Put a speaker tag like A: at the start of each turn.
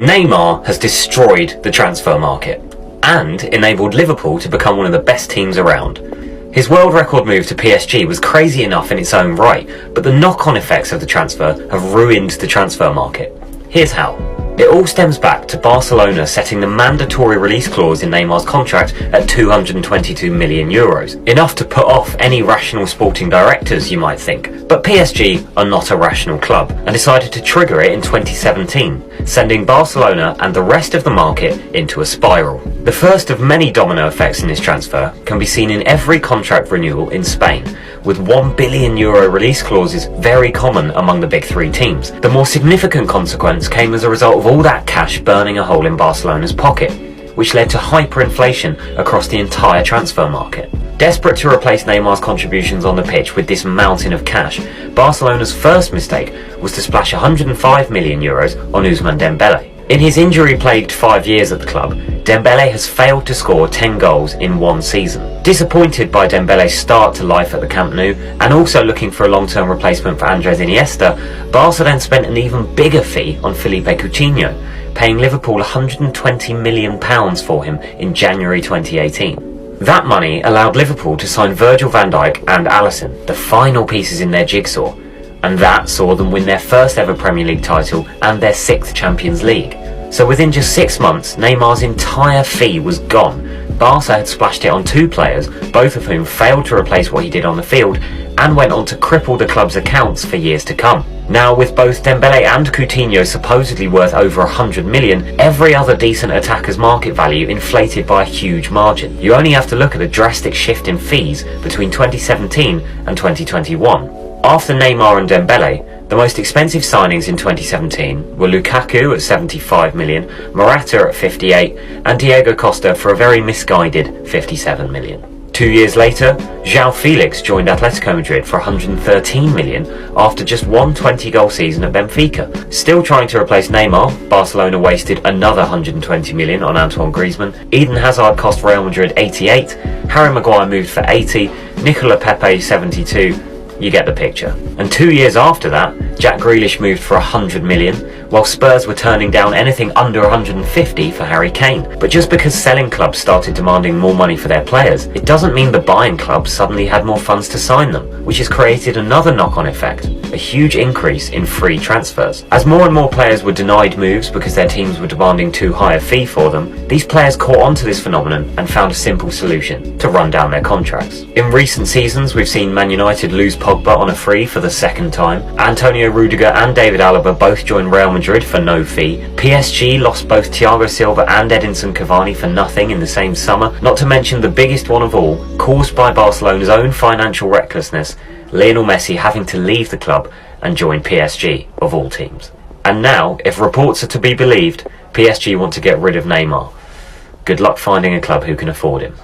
A: Neymar has destroyed the transfer market and enabled Liverpool to become one of the best teams around. His world record move to PSG was crazy enough in its own right, but the knock-on effects of the transfer have ruined the transfer market. Here's how. It all stems back to Barcelona setting the mandatory release clause in Neymar's contract at €222 million. Enough to put off any rational sporting directors, you might think. But PSG are not a rational club and decided to trigger it in 2017, sending Barcelona and the rest of the market into a spiral. The first of many domino effects in this transfer can be seen in every contract renewal in Spain, with €1 billion release clauses very common among the big three teams. The more significant consequence came as a result of all that cash burning a hole in Barcelona's pocket, which led to hyperinflation across the entire transfer market. Desperate to replace Neymar's contributions on the pitch with this mountain of cash, Barcelona's first mistake was to splash €105 million on Ousmane Dembele. In his injury-plagued 5 years at the club, Dembele has failed to score 10 goals in one season. Disappointed by Dembele's start to life at the Camp Nou, and also looking for a long-term replacement for Andres Iniesta, Barca then spent an even bigger fee on Philippe Coutinho, paying Liverpool £120 million for him in January 2018. That money allowed Liverpool to sign Virgil van Dijk and Alisson, the final pieces in their jigsaw, and that saw them win their first ever Premier League title and their 6th Champions League. So within just 6 months, Neymar's entire fee was gone. Barca had splashed it on 2 players, both of whom failed to replace what he did on the field, and went on to cripple the club's accounts for years to come. Now, with both Dembele and Coutinho supposedly worth over 100 million, every other decent attacker's market value inflated by a huge margin. You only have to look at the drastic shift in fees between 2017 and 2021. After Neymar and Dembele, the most expensive signings in 2017 were Lukaku at 75 million, Morata at 58, and Diego Costa for a very misguided 57 million. 2 years later, João Felix joined Atletico Madrid for 113 million after just one 20-goal season at Benfica. Still trying to replace Neymar, Barcelona wasted another 120 million on Antoine Griezmann. Eden Hazard cost Real Madrid 88, Harry Maguire moved for 80, Nicola Pepe 72. You get the picture. And 2 years after that, Jack Grealish moved for 100 million, while Spurs were turning down anything under 150 for Harry Kane. But just because selling clubs started demanding more money for their players, it doesn't mean the buying clubs suddenly had more funds to sign them, which has created another knock-on effect, a huge increase in free transfers. As more and more players were denied moves because their teams were demanding too high a fee for them, these players caught onto this phenomenon and found a simple solution: to run down their contracts. In recent seasons, we've seen Man United lose Pogba on a free for the second time. Antonio Rudiger and David Alaba both joined Real Madrid for no fee. PSG lost both Thiago Silva and Edinson Cavani for nothing in the same summer. Not to mention the biggest one of all, caused by Barcelona's own financial recklessness, Lionel Messi having to leave the club and join PSG, of all teams. And now, if reports are to be believed, PSG want to get rid of Neymar. Good luck finding a club who can afford him.